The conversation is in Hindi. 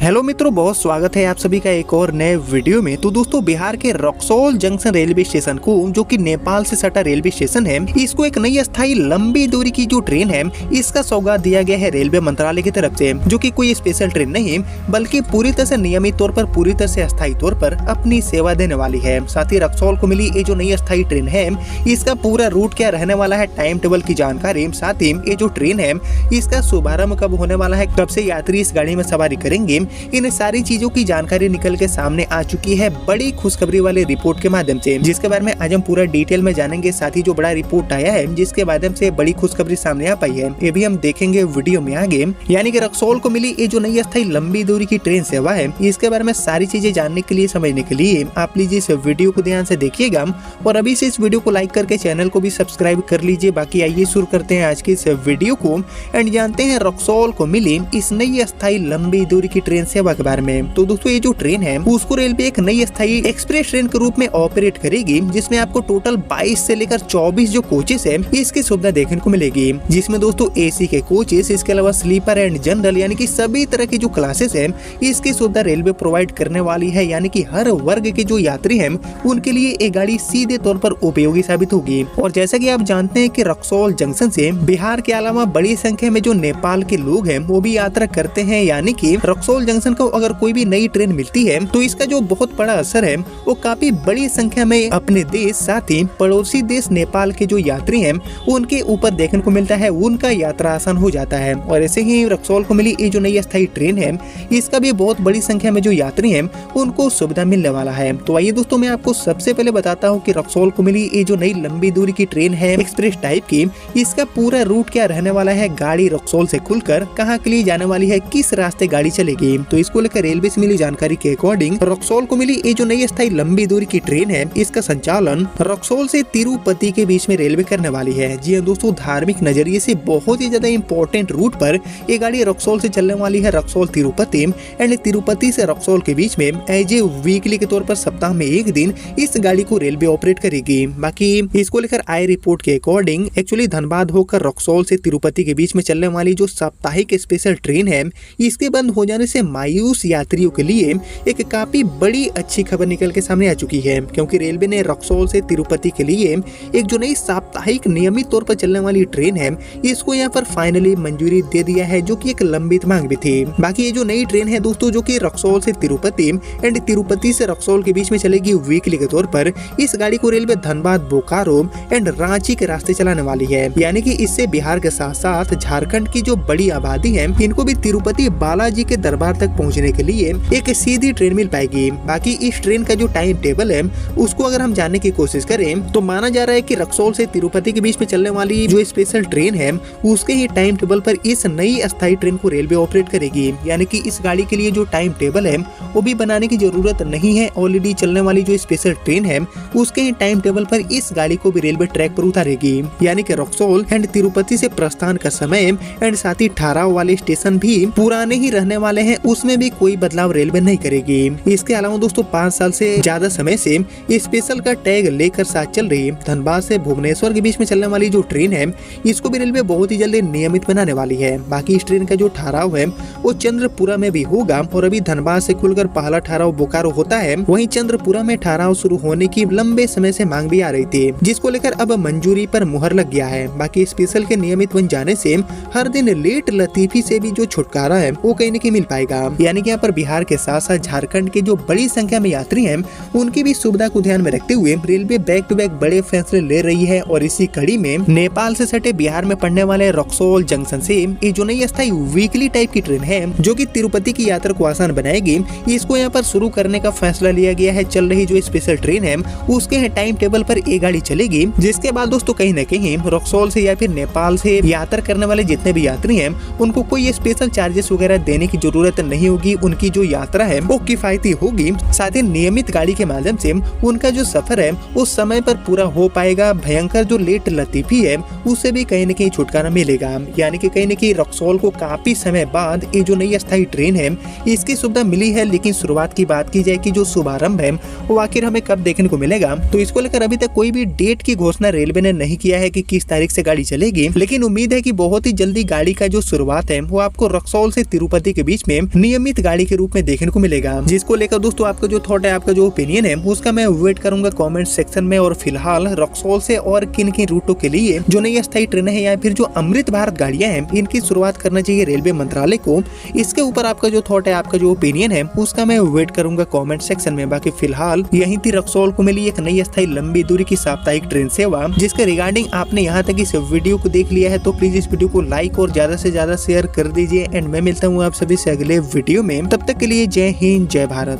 हेलो मित्रों, बहुत स्वागत है आप सभी का एक और नए वीडियो में। तो दोस्तों, बिहार के रक्सौल जंक्शन रेलवे स्टेशन को, जो कि नेपाल से सटा रेलवे स्टेशन है, इसको एक नई अस्थायी लंबी दूरी की जो ट्रेन है, इसका सौगात दिया गया है रेलवे मंत्रालय की तरफ से, जो कि कोई स्पेशल ट्रेन नहीं बल्कि पूरी तरह से नियमित तौर पर, पूरी तरह से अस्थायी तौर पर अपनी सेवा देने वाली है। साथ ही रक्सौल को मिली ये जो नई अस्थायी ट्रेन है, इसका पूरा रूट क्या रहने वाला है, टाइम टेबल की जानकारी, साथ ही ये जो ट्रेन है इसका शुभारंभ कब होने वाला है, कब से यात्री इस गाड़ी में सवारी करेंगे, इन सारी चीजों की जानकारी निकल के सामने आ चुकी है बड़ी खुशखबरी वाली रिपोर्ट के माध्यम से, जिसके बारे में आज हम पूरा डिटेल में जानेंगे। साथ ही जो बड़ा रिपोर्ट आया है जिसके माध्यम से बड़ी खुशखबरी सामने आ पाई है, ये भी हम देखेंगे वीडियो में आगे। यानी कि रक्सौल को मिली ये जो नई अस्थायी लंबी दूरी की ट्रेन सेवा है, इसके बारे में सारी चीजें जानने के लिए, समझने के लिए आप लीजिए इस वीडियो को ध्यान से देखिएगा और अभी से इस वीडियो को लाइक करके चैनल को भी सब्सक्राइब कर लीजिए। बाकी आइए शुरू करते हैं आज की इस वीडियो को एंड जानते हैं रक्सौल को मिली इस नई अस्थायी लंबी दूरी की ट्रेन सेवा के बारे में। तो दोस्तों, ये जो ट्रेन है उसको रेलवे एक नई अस्थायी एक्सप्रेस ट्रेन के रूप में ऑपरेट करेगी, जिसमें आपको टोटल 22 से लेकर 24 जो कोचेस है इसकी सुविधा देखने को मिलेगी, जिसमें दोस्तों एसी के कोचेस, इसके अलावा स्लीपर एंड जनरल यानी कि सभी तरह की जो क्लासेस है इसकी सुविधा रेलवे प्रोवाइड करने वाली है। यानी कि हर वर्ग के जो यात्री हैं उनके लिए ये गाड़ी सीधे तौर पर उपयोगी साबित होगी। और जैसा कि आप जानते हैं कि रक्सौल जंक्शन से बिहार के अलावा बड़ी संख्या में जो नेपाल के लोग हैं वो भी यात्रा करते हैं। यानी कि रक्सौल जंक्शन को अगर कोई भी नई ट्रेन मिलती है तो इसका जो बहुत बड़ा असर है वो काफी बड़ी संख्या में अपने देश, साथ ही पड़ोसी देश नेपाल के जो यात्री हैं उनके ऊपर देखने को मिलता है, उनका यात्रा आसान हो जाता है। और ऐसे ही रक्सौल को मिली ये जो नई अस्थायी ट्रेन है इसका भी बहुत बड़ी संख्या में जो यात्री हैं उनको सुविधा मिलने वाला है। तो आइए दोस्तों, मैं आपको सबसे पहले बताता हूँ कि रक्सौल को मिली ये जो नई लंबी दूरी की ट्रेन है एक्सप्रेस टाइप की, इसका पूरा रूट क्या रहने वाला है, गाड़ी रक्सौल से खुलकर कहाँ के लिए जाने वाली है, किस रास्ते गाड़ी चलेगी। तो इसको लेकर रेलवे से मिली जानकारी के अकॉर्डिंग रक्सौल को मिली ये जो नई अस्थायी लंबी दूरी की ट्रेन है इसका संचालन रक्सौल से तिरुपति के बीच में रेलवे करने वाली है। जी हाँ दोस्तों, धार्मिक नजरिए से बहुत ही ज्यादा इंपॉर्टेंट रूट पर ये गाड़ी रक्सौल से चलने वाली है, रक्सौल तिरुपति एंड तिरुपति से रक्सौल के बीच में एज ए वीकली के तौर पर सप्ताह में एक दिन इस गाड़ी को रेलवे ऑपरेट करेगी। बाकी इसको लेकर आए रिपोर्ट के अकॉर्डिंग एक्चुअली धनबाद होकर रक्सौल से तिरुपति के बीच में चलने वाली जो साप्ताहिक स्पेशल ट्रेन है इसके बंद हो जाने से मायूस यात्रियों के लिए एक काफी बड़ी अच्छी खबर निकल के सामने आ चुकी है, क्योंकि रेलवे ने रक्सौल से तिरुपति के लिए एक जो नई साप्ताहिक नियमित तौर पर चलने वाली ट्रेन है इसको यहाँ पर फाइनली मंजूरी दे दिया है, जो कि एक लंबित मांग भी थी। बाकी ये जो नई ट्रेन है दोस्तों, जो कि रक्सौल से तिरुपति एंड तिरुपति से रक्सौल के बीच में चलेगी वीकली के तौर पर, इस गाड़ी को रेलवे धनबाद, बोकारो एंड रांची के रास्ते चलाने वाली है। यानी कि इससे बिहार के साथ साथ झारखंड की जो बड़ी आबादी है इनको भी तिरुपति बालाजी के दरबार तक पहुँचने के लिए एक सीधी ट्रेन मिल पाएगी। बाकी इस ट्रेन का जो टाइम टेबल है उसको अगर हम जानने की कोशिश करें तो माना जा रहा है कि रक्सौल से तिरुपति के बीच में चलने वाली जो स्पेशल ट्रेन है उसके ही टाइम टेबल पर इस नई अस्थायी ट्रेन को रेलवे ऑपरेट करेगी। यानी कि इस गाड़ी के लिए जो टाइम टेबल है वो भी बनाने की जरूरत नहीं है, ऑलरेडी चलने वाली जो स्पेशल ट्रेन है उसके ही टाइम टेबल पर इस गाड़ी को भी रेलवे ट्रैक पर उतारेगी। यानी कि रक्सौल एंड तिरुपति से प्रस्थान का समय एंड साथ ही ठहराव वाले स्टेशन भी पुराने ही रहने वाले हैं, उसमें भी कोई बदलाव रेलवे नहीं करेगी। इसके अलावा दोस्तों 5 साल से ज्यादा समय से स्पेशल का टैग लेकर साथ चल रही धनबाद से भुवनेश्वर के बीच में चलने वाली जो ट्रेन है इसको भी रेलवे बहुत ही जल्दी नियमित बनाने वाली है। बाकी इस ट्रेन का जो ठहराव है वो चंद्रपुरा में भी होगा, और अभी धनबाद से खुलकर पहला ठहराव बोकारो होता है, वहीं चंद्रपुरा में ठहराव शुरू होने की लंबे समय से मांग भी आ रही थी, जिसको लेकर अब मंजूरी पर मुहर लग गया है। बाकी स्पेशल के नियमित बन जाने से हर दिन लेट लतीफी से भी जो छुटकारा है वो कहीं न कहीं मिल पाएगा। यानी कि यहाँ पर बिहार के साथ साथ झारखंड के जो बड़ी संख्या में यात्री हैं उनकी भी सुविधा को ध्यान में रखते हुए रेलवे बैक टू बैक बड़े फैसले ले रही है। और इसी कड़ी में नेपाल से सटे बिहार में पड़ने वाले रक्सौल जंक्शन से ये जो नई अस्थायी वीकली टाइप की ट्रेन है जो कि तिरुपति की यात्रा को आसान बनाएगी, इसको यहाँ पर शुरू करने का फैसला लिया गया है। चल रही जो स्पेशल ट्रेन है उसके टाइम टेबल पर ये गाड़ी चलेगी, जिसके बाद दोस्तों कहीं न कहीं रक्सौल से या फिर नेपाल से यात्रा करने वाले जितने भी यात्री हैं उनको कोई स्पेशल चार्जेस वगैरह देने की जरूरत नहीं होगी। उनकी जो यात्रा है वो किफायती होगी, साथ ही नियमित गाड़ी के माध्यम से उनका जो सफर है उस समय पर पूरा हो पाएगा। भयंकर जो लेट लतीफी है उससे भी कहीं न कहीं छुटकारा मिलेगा। यानी कि कहीं न कहीं रक्सौल को काफी समय बाद ये जो नई अस्थायी ट्रेन है इसकी सुविधा मिली है। लेकिन शुरुआत की बात की जाए कि जो शुभारंभ है वो आखिर हमें कब देखने को मिलेगा, तो इसको लेकर अभी तक कोई भी डेट की घोषणा रेलवे ने नहीं किया है कि किस तारीख से गाड़ी चलेगी। लेकिन उम्मीद है कि बहुत ही जल्दी गाड़ी का जो शुरुआत है वो आपको रक्सौल से तिरुपति के बीच में नियमित गाड़ी के रूप में देखने को मिलेगा, जिसको लेकर दोस्तों आपका जो थॉट है, आपका जो ओपिनियन है, उसका मैं वेट करूंगा कमेंट सेक्शन में। और फिलहाल रक्सौल से और किन किन रूटों के लिए जो नई अस्थायी ट्रेनें हैं या फिर जो अमृत भारत गाड़ियां हैं, इनकी शुरुआत करना चाहिए रेलवे मंत्रालय को, इसके ऊपर आपका जो थॉट है, आपका जो ओपिनियन है, उसका मैं वेट करूंगा कमेंट सेक्शन में। बाकी फिलहाल यही थी रक्सौल को मिली एक नई अस्थायी लंबी दूरी की साप्ताहिक ट्रेन सेवा, जिसके रिगार्डिंग आपने यहाँ तक इस वीडियो को देख लिया है तो प्लीज इस वीडियो को लाइक और ज्यादा से ज्यादा शेयर कर दीजिए। एंड मैं मिलता हूँ आप सभी से अगले वीडियो में, तब तक के लिए जय हिंद जय भारत।